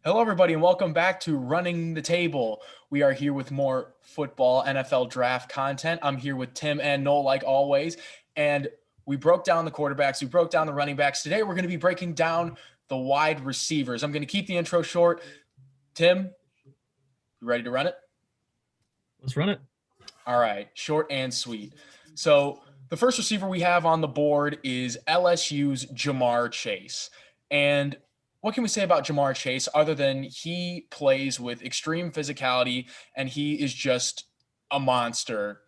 Hello, everybody, and welcome back to Running the Table. We are here with more football NFL draft content. I'm here with Tim and Noel, like always, and we broke down the quarterbacks. We broke down the running backs. Today, we're going to be breaking down the wide receivers. I'm going to keep the intro short. Tim, you ready to run it? Let's run it. All right, short and sweet. So the first receiver we have on the board is LSU's Jamar Chase. And what can we say about Jamar Chase other than he plays with extreme physicality and he is just a monster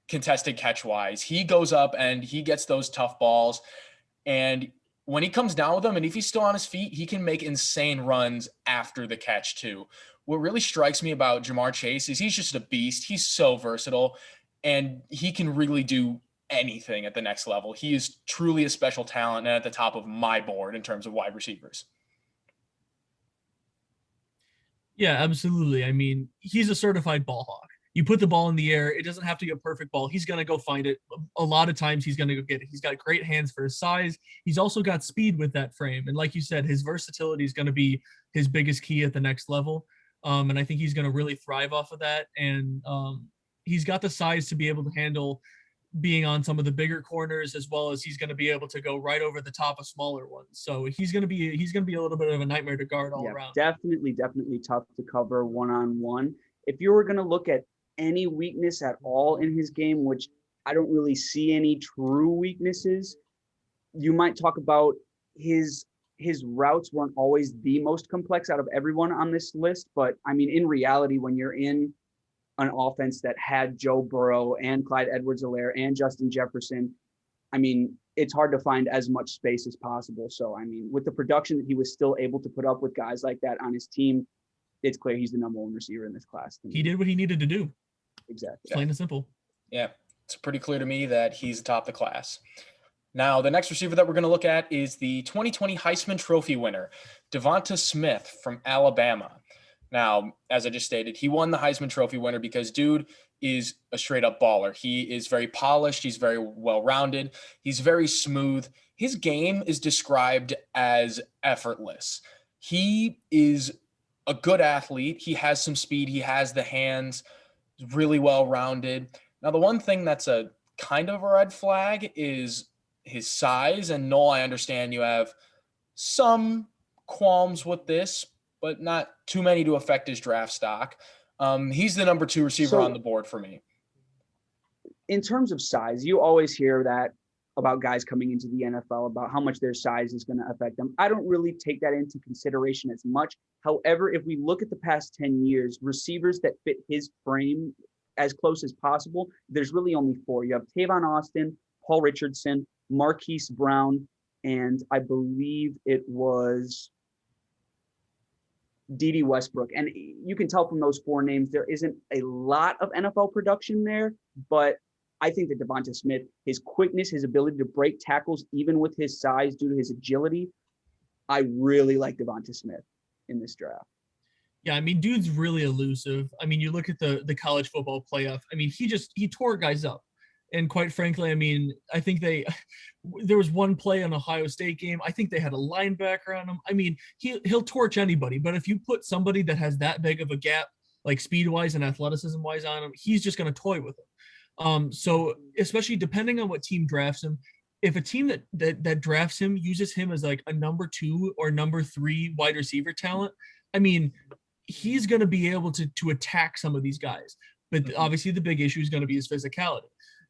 contested catch-wise. He goes up and he gets those tough balls. And when he comes down with them, and if he's still on his feet, he can make insane runs after the catch too. What really strikes me about Jamar Chase is he's just a beast. He's so versatile, and he can really do anything at the next level. He is truly a special talent and at the top of my board in terms of wide receivers. Yeah, absolutely. I mean, he's a certified ball hawk. You put the ball in the air, it doesn't have to be a perfect ball. He's going to go find it. A lot of times he's going to go get it. He's got great hands for his size. He's also got speed with that frame. And like you said, his versatility is going to be his biggest key at the next level. And I think he's going to really thrive off of that. And he's got the size to be able to handle being on some of the bigger corners, as well as he's going to be able to go right over the top of smaller ones. So he's going to be a little bit of a nightmare to guard all around. Definitely tough to cover one-on-one. If you were going to look at any weakness at all in his game, which I don't really see any true weaknesses, you might talk about his routes weren't always the most complex out of everyone on this list. But I mean, in reality, when you're in an offense that had Joe Burrow and Clyde Edwards-Helaire and Justin Jefferson, I mean, it's hard to find as much space as possible. So, I mean, with the production that he was still able to put up with guys like that on his team, it's clear he's the number one receiver in this class. He did what he needed to do. Exactly. Plain and simple. Yeah, it's pretty clear to me that he's atop the class. Now, the next receiver that we're going to look at is the 2020 Heisman Trophy winner, Devonta Smith from Alabama. Now, as I just stated, he won the Heisman Trophy winner because dude is a straight up baller. He is very polished. He's very well-rounded. He's very smooth. His game is described as effortless. He is a good athlete. He has some speed. He has the hands, really well-rounded. Now, the one thing that's a kind of a red flag is his size. And Noel, I understand you have some qualms with this, but not too many to affect his draft stock. He's the number 2 receiver on the board for me. In terms of size, you always hear that about guys coming into the NFL, about how much their size is going to affect them. I don't really take that into consideration as much. However, if we look at the past 10 years, receivers that fit his frame as close as possible, there's really only 4. You have Tavon Austin, Paul Richardson, Marquise Brown, and I believe it was D.D. Westbrook. And you can tell from those 4 names, there isn't a lot of NFL production there, but I think that Devonta Smith, his quickness, his ability to break tackles, even with his size due to his agility, I really like Devonta Smith in this draft. Yeah, I mean, dude's really elusive. I mean, you look at the college football playoff. I mean, he tore guys up. And quite frankly, I mean, I think there was one play in Ohio State game. I think they had a linebacker on him. I mean, he'll torch anybody. But if you put somebody that has that big of a gap, like speed-wise and athleticism-wise on him, he's just going to toy with him. So especially depending on what team drafts him, if a team that drafts him uses him as like a number 2 or number 3 wide receiver talent, I mean, he's going to be able to attack some of these guys. But obviously the big issue is going to be his physicality.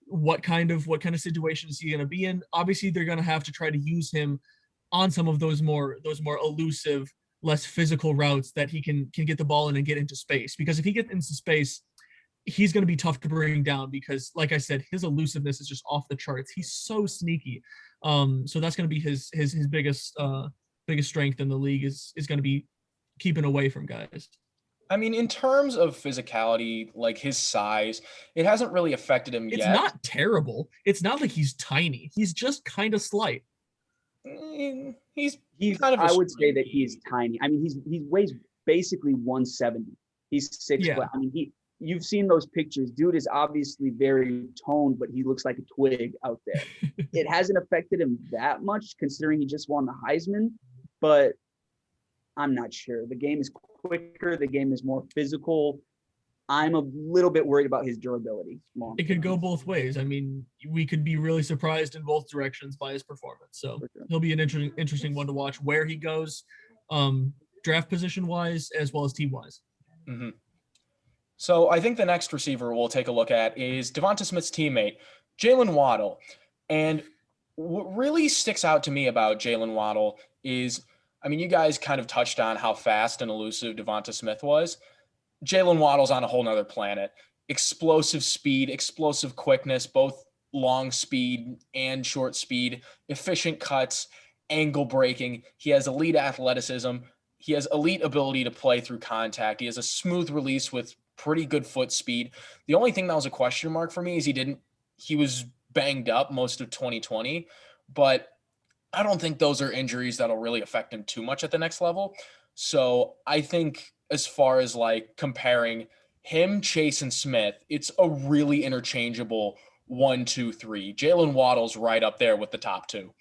What kind of situation is he going to be in? Obviously, they're going to have to try to use him on some of those more elusive, less physical routes that he can get the ball in and get into space. Because if he gets into space, he's going to be tough to bring down because, like I said, his elusiveness is just off the charts. He's so sneaky. So that's going to be his biggest strength in the league is going to be keeping away from guys. I mean, in terms of physicality, like his size, it hasn't really affected him yet. It's not terrible. It's not like he's tiny. He's just kind of slight. He's kind of. I would say that he's tiny. I mean, he weighs basically 170. He's 6 foot. I mean, you've seen those pictures. Dude is obviously very toned, but he looks like a twig out there. It hasn't affected him that much, considering he just won the Heisman. But I'm not sure. The game is quicker. The game is more physical. I'm a little bit worried about his durability. It could go both ways. I mean, we could be really surprised in both directions by his performance. So Sure. he'll be an interesting one to watch where he goes, draft position wise as well as team wise. Mm-hmm. So I think the next receiver we'll take a look at is Devonta Smith's teammate, Jalen Waddle. And what really sticks out to me about Jalen Waddle is, I mean, you guys kind of touched on how fast and elusive Devonta Smith was. Jalen Waddle's on a whole nother planet. Explosive speed, explosive quickness, both long speed and short speed, efficient cuts, angle breaking. He has elite athleticism. He has elite ability to play through contact. He has a smooth release with pretty good foot speed. The only thing that was a question mark for me is he was banged up most of 2020, but I don't think those are injuries that'll really affect him too much at the next level. So I think as far as like comparing him, Chase, and Smith, it's a really interchangeable 1, 2, 3. Jalen Waddle's right up there with the top two.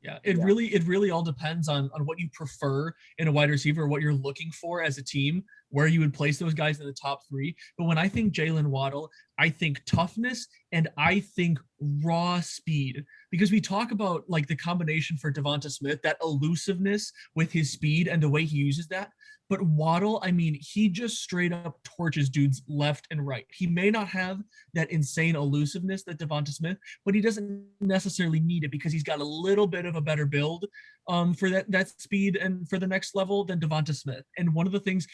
Yeah, it really all depends on what you prefer in a wide receiver, what you're looking for as a team, where you would place those guys in the top three. But when I think Jalen Waddle, I think toughness and I think raw speed, because we talk about like the combination for Devonta Smith, that elusiveness with his speed and the way he uses that. But Waddle, I mean, he just straight up torches dudes left and right. He may not have that insane elusiveness that Devonta Smith, but he doesn't necessarily need it because he's got a little bit of a better build for that speed and for the next level than Devonta Smith. And one of the things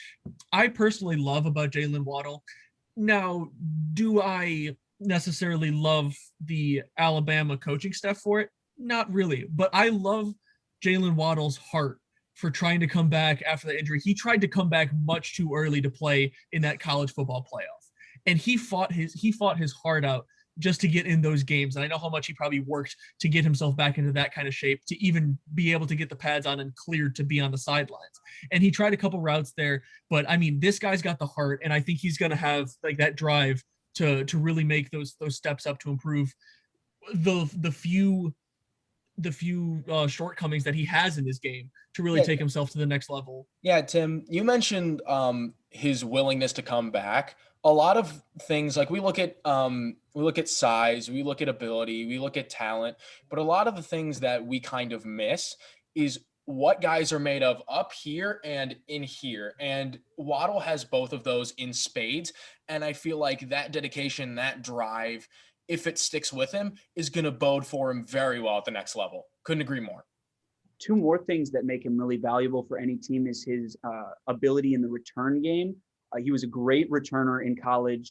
I personally love about Jalen Waddle, now, do I necessarily love the Alabama coaching staff for it? Not really, but I love Jalen Waddle's heart for trying to come back after the injury. He tried to come back much too early to play in that college football playoff. And he fought his heart out just to get in those games. And I know how much he probably worked to get himself back into that kind of shape to even be able to get the pads on and cleared to be on the sidelines. And he tried a couple routes there, but I mean, this guy's got the heart, and I think he's going to have like that drive to really make those steps up to improve the few shortcomings that he has in his game to really take himself to the next level. Yeah, Tim, you mentioned his willingness to come back. A lot of things, like we look at size, we look at ability, we look at talent, but a lot of the things that we kind of miss is what guys are made of up here and in here. And Waddle has both of those in spades. And I feel like that dedication, that drive, if it sticks with him, is going to bode for him very well at the next level. Couldn't agree more. Two more things that make him really valuable for any team is his ability in the return game. He was a great returner in college.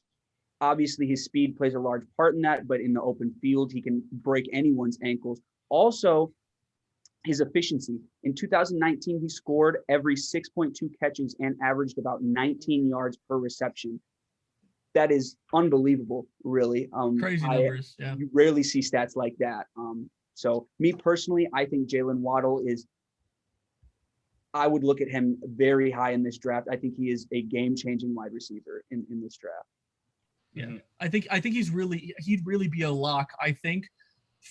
Obviously, his speed plays a large part in that, but in the open field, he can break anyone's ankles. Also, his efficiency. In 2019, he scored every 6.2 catches and averaged about 19 yards per reception. That is unbelievable, really. Crazy numbers. Yeah. You rarely see stats like that. So me personally, I think Jalen Waddle I would look at him very high in this draft. I think he is a game-changing wide receiver in this draft. Yeah, I think he'd really be a lock, I think,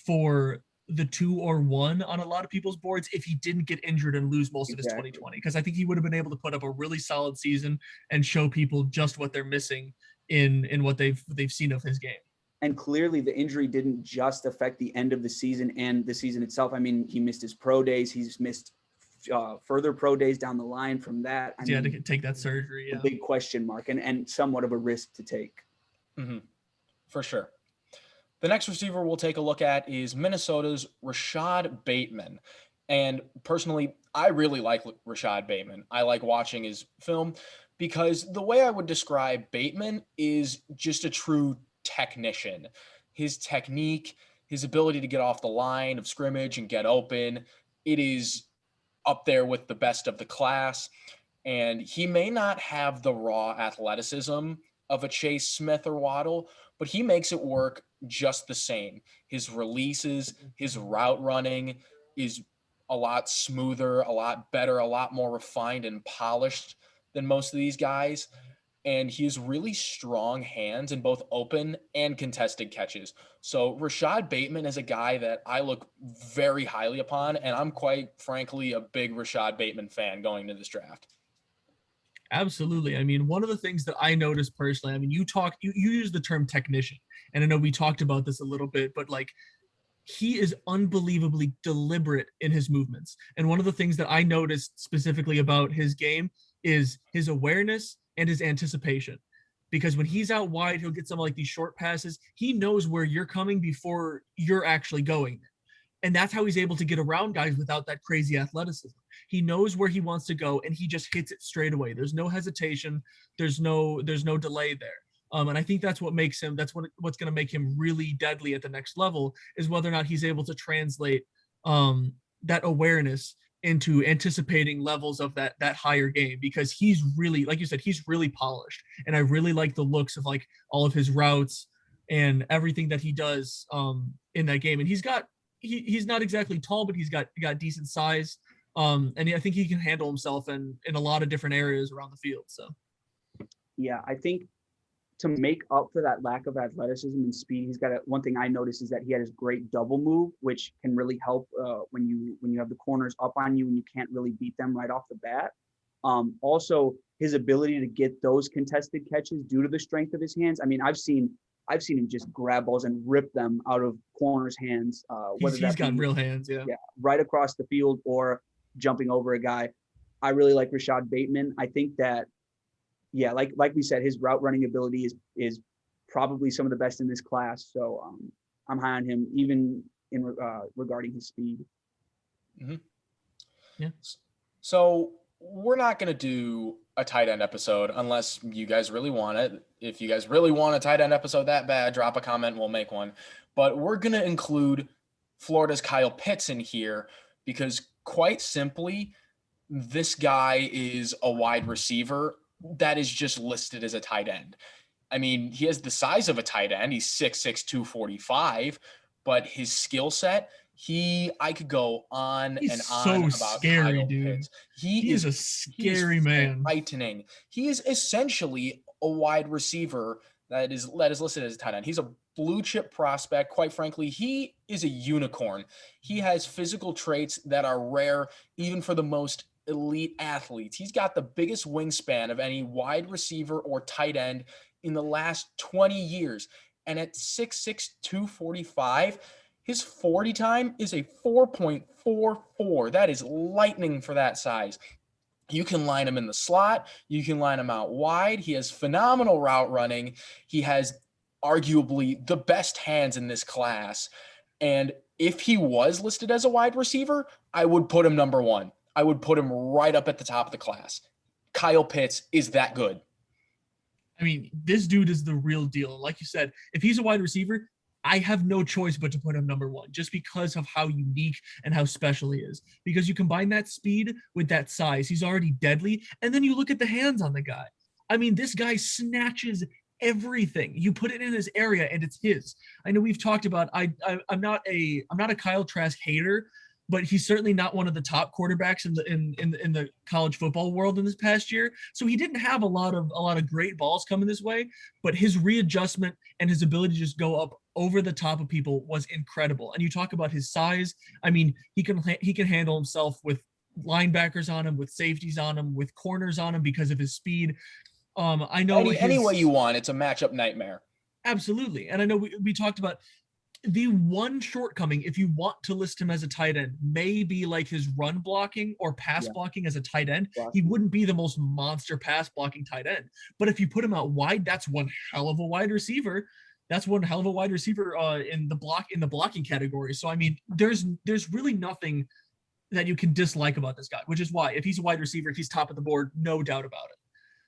for the 2 or 1 on a lot of people's boards if he didn't get injured and lose most of his 2020, because I think he would have been able to put up a really solid season and show people just what they're missing in what they've seen of his game. And clearly the injury didn't just affect the end of the season and the season itself. I mean, he missed his pro days. He's missed further pro days down the line from that. He had to take that surgery. A big question mark and somewhat of a risk to take. Mm-hmm. For sure. The next receiver we'll take a look at is Minnesota's Rashod Bateman. And personally, I really like Rashod Bateman. I like watching his film because the way I would describe Bateman is just a true technician. His technique, his ability to get off the line of scrimmage and get open, it is up there with the best of the class. And he may not have the raw athleticism of a Chase Smith or Waddle, but he makes it work just the same. His releases, his route running is a lot smoother, a lot better, a lot more refined and polished than most of these guys. and he has really strong hands in both open and contested catches. So Rashod Bateman is a guy that I look very highly upon, and I'm quite frankly a big Rashod Bateman fan going into this draft. Absolutely. I mean, one of the things that I noticed personally, I mean, you use the term technician, and I know we talked about this a little bit, but like he is unbelievably deliberate in his movements. And one of the things that I noticed specifically about his game is his awareness and his anticipation. Because when he's out wide, he'll get some like these short passes. He knows where you're coming before you're actually going. And that's how he's able to get around guys without that crazy athleticism. He knows where he wants to go and he just hits it straight away. There's no hesitation. There's no delay there. And I think that's what makes him, what's going to make him really deadly at the next level, is whether or not he's able to translate that awareness into anticipating levels of that higher game, because he's really, like you said, he's really polished. And I really like the looks of like all of his routes and everything that he does in that game. And he's not exactly tall, but he's got decent size. And I think he can handle himself in a lot of different areas around the field. So, yeah, I think to make up for that lack of athleticism and speed, he's got one thing I noticed is that he had his great double move, which can really help when you have the corners up on you and you can't really beat them right off the bat. Also, his ability to get those contested catches due to the strength of his hands. I mean, I've seen him just grab balls and rip them out of corners' hands. He's got real hands, yeah, right across the field or jumping over a guy. I really like Rashod Bateman. I think that, yeah, like we said, his route running ability is probably some of the best in this class. So I'm high on him, even in regarding his speed. Mm-hmm. Yeah. So we're not going to do a tight end episode unless you guys really want it. If you guys really want a tight end episode that bad, drop a comment and we'll make one. But we're going to include Florida's Kyle Pitts in here because, quite simply, this guy is a wide receiver that is just listed as a tight end. I mean, he has the size of a tight end. He's 6'6", 245, but his skill set, I could go on He's and so on about scary, Kyle dude. Pitts. He is a scary man. Frightening. He is essentially a wide receiver that is listed as a tight end. He's a blue chip prospect. Quite frankly, he is a unicorn. He has physical traits that are rare, even for the most elite athletes. He's got the biggest wingspan of any wide receiver or tight end in the last 20 years. And at 6'6", 245, his 40 time is a 4.44. That is lightning for that size. You can line him in the slot. You can line him out wide. He has phenomenal route running. He has arguably the best hands in this class. And if he was listed as a wide receiver, I would put him number one. I would put him right up at the top of the class. Kyle Pitts is that good. I mean, this dude is the real deal. Like you said, if he's a wide receiver, I have no choice but to put him number one, just because of how unique and how special he is. Because you combine that speed with that size, he's already deadly. And then you look at the hands on the guy. I mean, this guy snatches everything. You put it in his area and it's his. I know we've talked about, I'm not a Kyle Trask hater, but he's certainly not one of the top quarterbacks in the college football world in this past year. So he didn't have a lot of great balls coming this way, but his readjustment and his ability to just go up over the top of people was incredible. And you talk about his size. I mean, he can handle himself with linebackers on him, with safeties on him, with corners on him because of his speed. I know any way you want, it's a matchup nightmare. Absolutely. And I know we talked about the one shortcoming, if you want to list him as a tight end, may be like his run blocking or pass blocking as a tight end. He wouldn't be the most monster pass blocking tight end. But if you put him out wide, that's one hell of a wide receiver. That's one hell of a wide receiver in the blocking category. So I mean, there's really nothing that you can dislike about this guy, which is why if he's a wide receiver, he's top of the board, no doubt about it.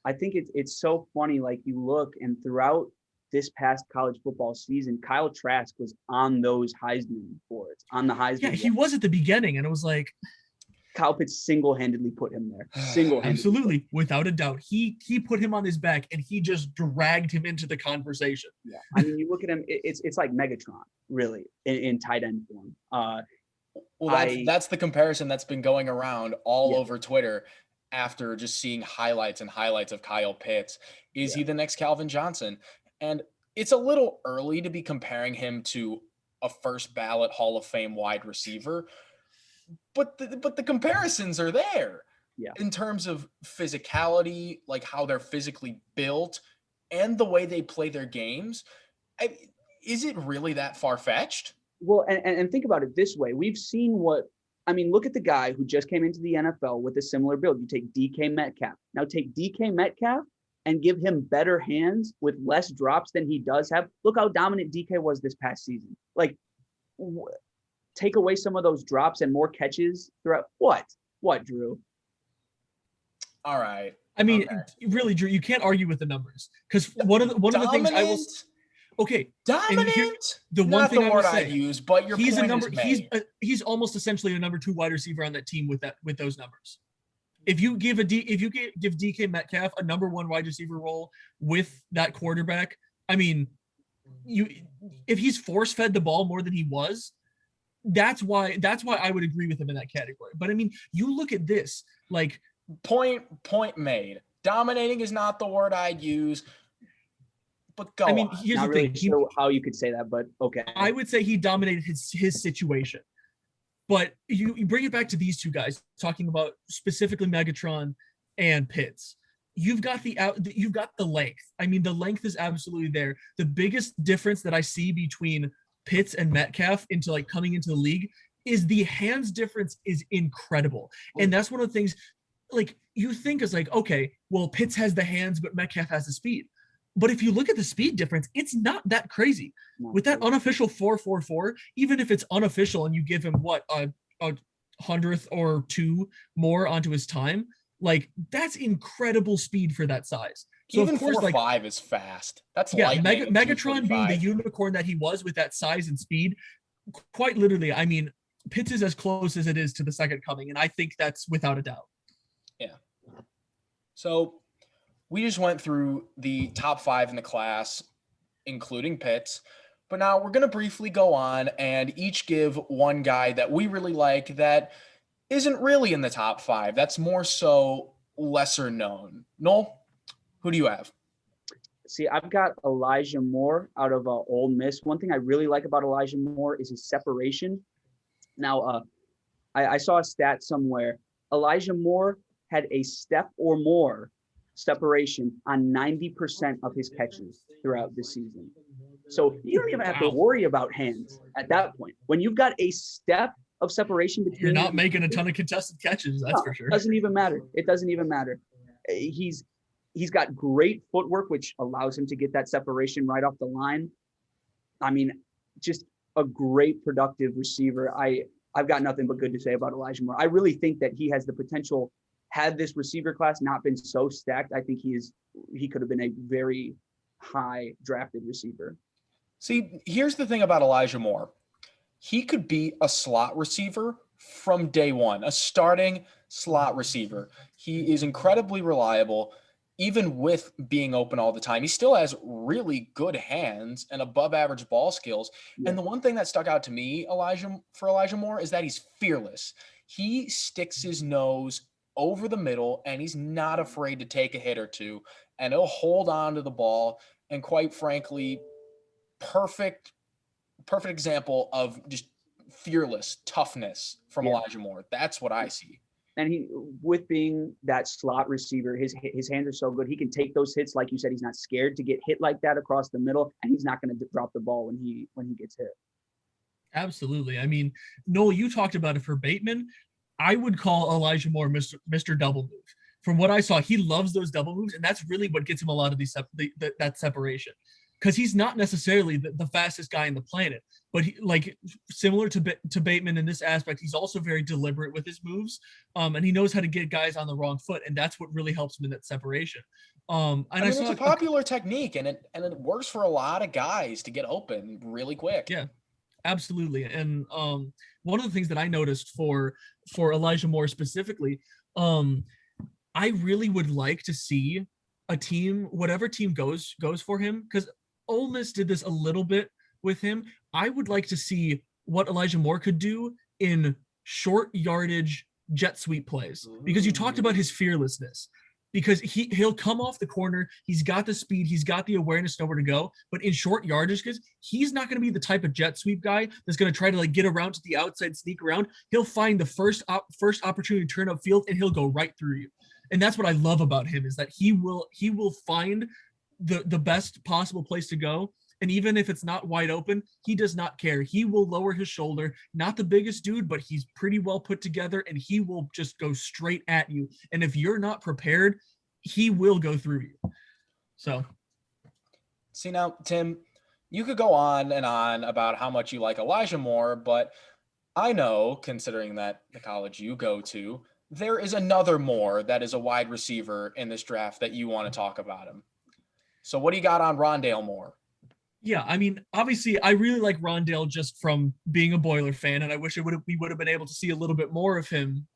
I think it's so funny. Like you look and throughout this past college football season, Kyle Trask was on those Heisman boards, on the Heisman. Yeah, he was at the beginning, and it was like Kyle Pitts single-handedly put him there. Single-handedly. Absolutely, without a doubt. He put him on his back, and he just dragged him into the conversation. Yeah, I mean, you look at him; it's like Megatron, really, in tight end form. Well, that's the comparison that's been going around all over Twitter. after just seeing highlights and highlights of Kyle Pitts. Is he the next Calvin Johnson? And it's a little early to be comparing him to a first ballot Hall of Fame wide receiver, but the comparisons are there. Yeah. In terms of physicality, like how they're physically built and the way they play their games. Is it really that far-fetched? Well, and think about it this way. We've seen look at the guy who just came into the NFL with a similar build. You take DK Metcalf. Now take DK Metcalf and give him better hands with less drops than he does have. Look how dominant DK was this past season. Like, take away some of those drops and more catches throughout. What, Drew? All right. I mean, really, Drew, you can't argue with the numbers, because one of the things I will. Okay, dominant. The one Not thing the I word will say, I'd use, but your he's point a number. is made. He's almost essentially a number 2 wide receiver on that team with those numbers. If you give DK Metcalf a number 1 wide receiver role with that quarterback, I mean, if he's force fed the ball more than he was, that's why I would agree with him in that category. But I mean, you look at this, like, point made. Dominating is not the word I'd use. But go on. Here's not the really thing. sure how you could say that, but okay. I would say he dominated his situation. But you bring it back to these two guys, talking about specifically Megatron and Pitts. You've got the length. I mean, the length is absolutely there. The biggest difference that I see between Pitts and Metcalf coming into the league is the hands difference is incredible. And that's one of the things, like, you think is like, okay, well, Pitts has the hands, but Metcalf has the speed. But if you look at the speed difference, it's not that crazy. With that unofficial 4.44, even if it's unofficial and you give him a 100th or 2 more onto his time, like, that's incredible speed for that size. So even of course, 4.5 is fast. That's Megatron being the unicorn that he was with that size and speed, quite literally, I mean, Pitts is as close as it is to the second coming, and I think that's without a doubt. Yeah. So we just went through the top 5 in the class, including Pitts. But now we're going to briefly go on and each give one guy that we really like that isn't really in the top 5. That's more so lesser known. Noel, who do you have? See, I've got Elijah Moore out of Ole Miss. One thing I really like about Elijah Moore is his separation. Now, I saw a stat somewhere. Elijah Moore had a step or more separation on 90% of his catches throughout the season. So you don't even have to worry about hands at that point. When you've got a step of separation between, you're not making a ton of contested catches, that's for sure. It doesn't even matter. It doesn't even matter. He's got great footwork, which allows him to get that separation right off the line. I mean, just a great productive receiver. I've got nothing but good to say about Elijah Moore. I really think that he has the potential. Had this receiver class not been so stacked, I think he could have been a very high drafted receiver. See, here's the thing about Elijah Moore. He could be a slot receiver from day one, a starting slot receiver. He is incredibly reliable, even with being open all the time. He still has really good hands and above average ball skills. Yeah. And the one thing that stuck out to me, for Elijah Moore, is that he's fearless. He sticks his nose over the middle, and he's not afraid to take a hit or two, and he'll hold on to the ball. And quite frankly, perfect example of just fearless toughness from Elijah Moore. That's what I see. And he, with being that slot receiver, his hands are so good. He can take those hits, like you said. He's not scared to get hit like that across the middle, and he's not going to drop the ball when he gets hit. Absolutely. I mean, Noel, you talked about it for Bateman. I would call Elijah Moore Mr. Double Move. From what I saw, he loves those double moves, and that's really what gets him a lot of that separation. Because he's not necessarily the fastest guy on the planet, but similar to Bateman in this aspect, he's also very deliberate with his moves, and he knows how to get guys on the wrong foot, and that's what really helps him in that separation. It's a popular technique, and it works for a lot of guys to get open really quick. Yeah, absolutely. And one of the things that I noticed for Elijah Moore specifically, I really would like to see a team, whatever team goes for him, because Ole Miss did this a little bit with him. I would like to see what Elijah Moore could do in short yardage jet sweep plays, because you talked about his fearlessness. Because he'll come off the corner, he's got the speed, he's got the awareness nowhere to go, but in short yardage, because he's not going to be the type of jet sweep guy that's going to try to like get around to the outside, sneak around. He'll find the first opportunity to turn upfield, and he'll go right through you. And that's what I love about him, is that he will find the best possible place to go. And even if it's not wide open, he does not care. He will lower his shoulder. Not the biggest dude, but he's pretty well put together, and he will just go straight at you. And if you're not prepared, he will go through you. So. See, now, Tim, you could go on and on about how much you like Elijah Moore, but I know, considering that the college you go to, there is another Moore that is a wide receiver in this draft that you want to talk about him. So what do you got on Rondale Moore? Yeah, I mean, obviously, I really like Rondale just from being a Boiler fan, and I wish we would have been able to see a little bit more of him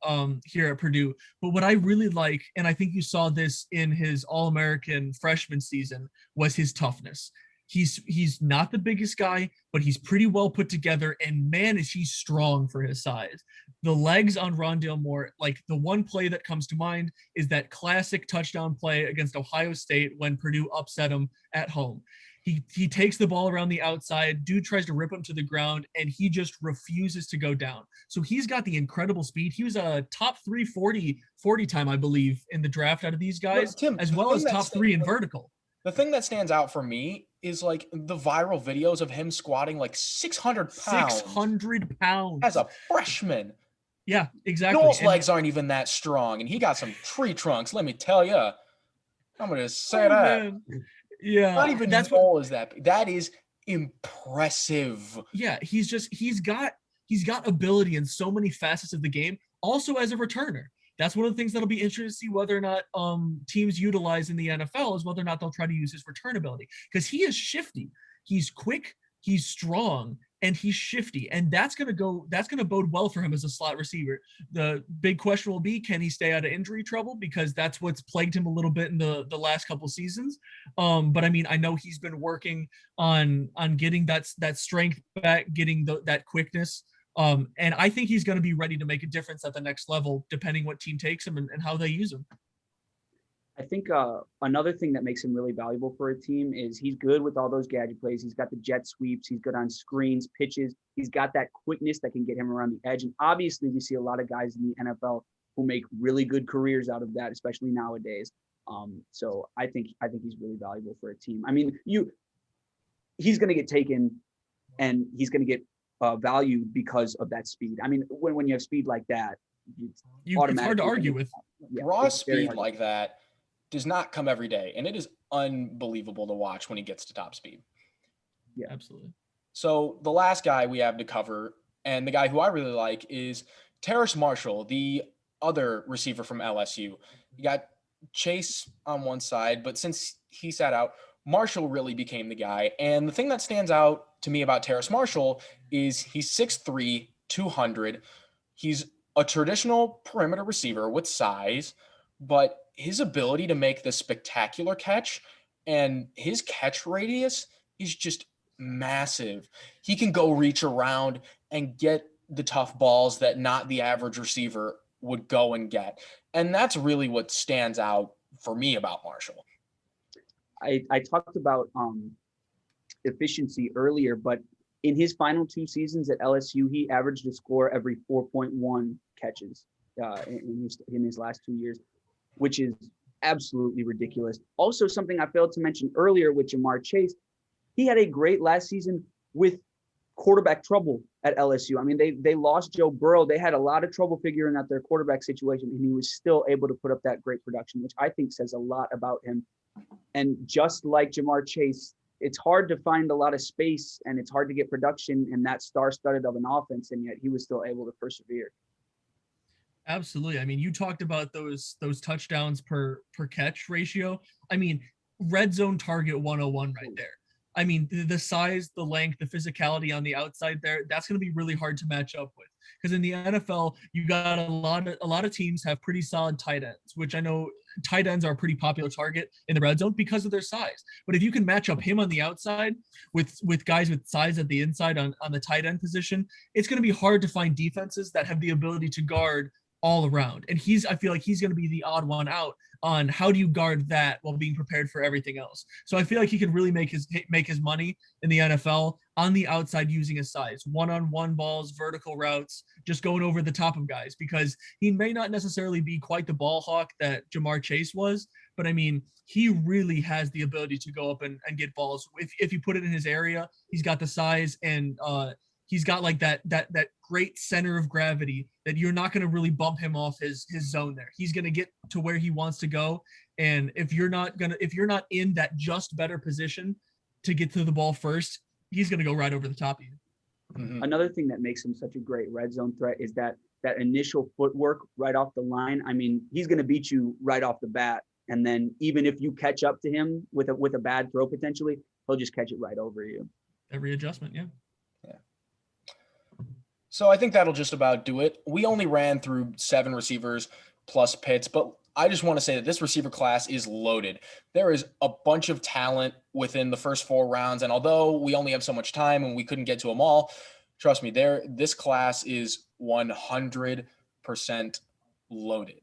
here at Purdue. But what I really like, and I think you saw this in his All-American freshman season, was his toughness. He's not the biggest guy, but he's pretty well put together, and man, is he strong for his size. The legs on Rondale Moore, like the one play that comes to mind is that classic touchdown play against Ohio State when Purdue upset him at home. He takes the ball around the outside, dude tries to rip him to the ground, and he just refuses to go down. So he's got the incredible speed. He was a top 340 time, I believe, in the draft out of these guys, Tim, as well as top 3 in vertical. The thing that stands out for me is like the viral videos of him squatting like 600 pounds. 600 pounds. As a freshman. Yeah, exactly. Noel's legs aren't even that strong, and he got some tree trunks, let me tell you. I'm going to say that. Man. Yeah, not even Noel is that. That is impressive. Yeah, he's got ability in so many facets of the game. Also as a returner, that's one of the things that'll be interesting to see whether or not teams utilize in the NFL, is whether or not they'll try to use his return ability, because he is shifty. He's quick, he's strong, and he's shifty, and that's going to bode well for him as a slot receiver. The big question will be, can he stay out of injury trouble, because that's what's plagued him a little bit in the last couple seasons. But I mean, I know he's been working on getting that strength back, getting that quickness. And I think he's going to be ready to make a difference at the next level, depending what team takes him and how they use him. I think another thing that makes him really valuable for a team is he's good with all those gadget plays. He's got the jet sweeps. He's good on screens, pitches. He's got that quickness that can get him around the edge. And obviously, we see a lot of guys in the NFL who make really good careers out of that, especially nowadays. So I think he's really valuable for a team. I mean, he's going to get taken, and he's going to get value because of that speed. I mean, when you have speed like that, it's hard to argue with. Raw speed like that does not come every day, and it is unbelievable to watch when he gets to top speed. Yeah, absolutely. So the last guy we have to cover, and the guy who I really like, is Terrace Marshall, the other receiver from LSU. You got Chase on one side, but since he sat out, Marshall really became the guy. And the thing that stands out to me about Terrace Marshall is he's 6'3", 200. He's a traditional perimeter receiver with size, but his ability to make the spectacular catch and his catch radius is just massive. He can go reach around and get the tough balls that not the average receiver would go and get. And that's really what stands out for me about Marshall. I talked about efficiency earlier, but in his final 2 seasons at LSU, he averaged a score every 4.1 catches in his last 2 years, which is absolutely ridiculous. Also, something I failed to mention earlier with Jamar Chase, he had a great last season with quarterback trouble at LSU. I mean, they lost Joe Burrow. They had a lot of trouble figuring out their quarterback situation, and he was still able to put up that great production, which I think says a lot about him. And just like Jamar Chase, it's hard to find a lot of space, and it's hard to get production in that star-studded of an offense, and yet he was still able to persevere. Absolutely. I mean, you talked about those touchdowns per catch ratio. I mean, red zone target 101 right there. I mean, the size, the length, the physicality on the outside there, that's going to be really hard to match up with. Because in the NFL, you got a lot of teams have pretty solid tight ends, which I know tight ends are a pretty popular target in the red zone because of their size. But if you can match up him on the outside with guys with size at the inside on the tight end position, it's going to be hard to find defenses that have the ability to guard all around. And I feel like he's going to be the odd one out on how do you guard that while being prepared for everything else. So I feel like he could really make his money in the NFL on the outside using his size, one-on-one balls, vertical routes, just going over the top of guys, because he may not necessarily be quite the ball hawk that Jamar Chase was, but I mean, he really has the ability to go up and get balls. If you put it in his area, he's got the size, and he's got like that great center of gravity that you're not going to really bump him off his zone there. He's going to get to where he wants to go. And if you're not in that just better position to get to the ball first, he's going to go right over the top of you. Mm-hmm. Another thing that makes him such a great red zone threat is that initial footwork right off the line. I mean, he's going to beat you right off the bat. And then even if you catch up to him with a bad throw, potentially, he'll just catch it right over you. Every adjustment. Yeah. So I think that'll just about do it. We only ran through 7 receivers plus Pitts, but I just want to say that this receiver class is loaded. There is a bunch of talent within the first 4 rounds. And although we only have so much time and we couldn't get to them all, trust me, this class is 100% loaded.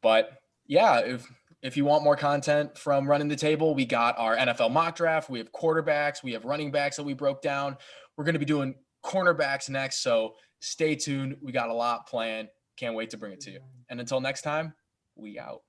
But yeah, if you want more content from Running the Table, we got our NFL mock draft. We have quarterbacks. We have running backs that we broke down. We're going to be doing cornerbacks next. So stay tuned. We got a lot planned. Can't wait to bring it to you. And until next time, we out.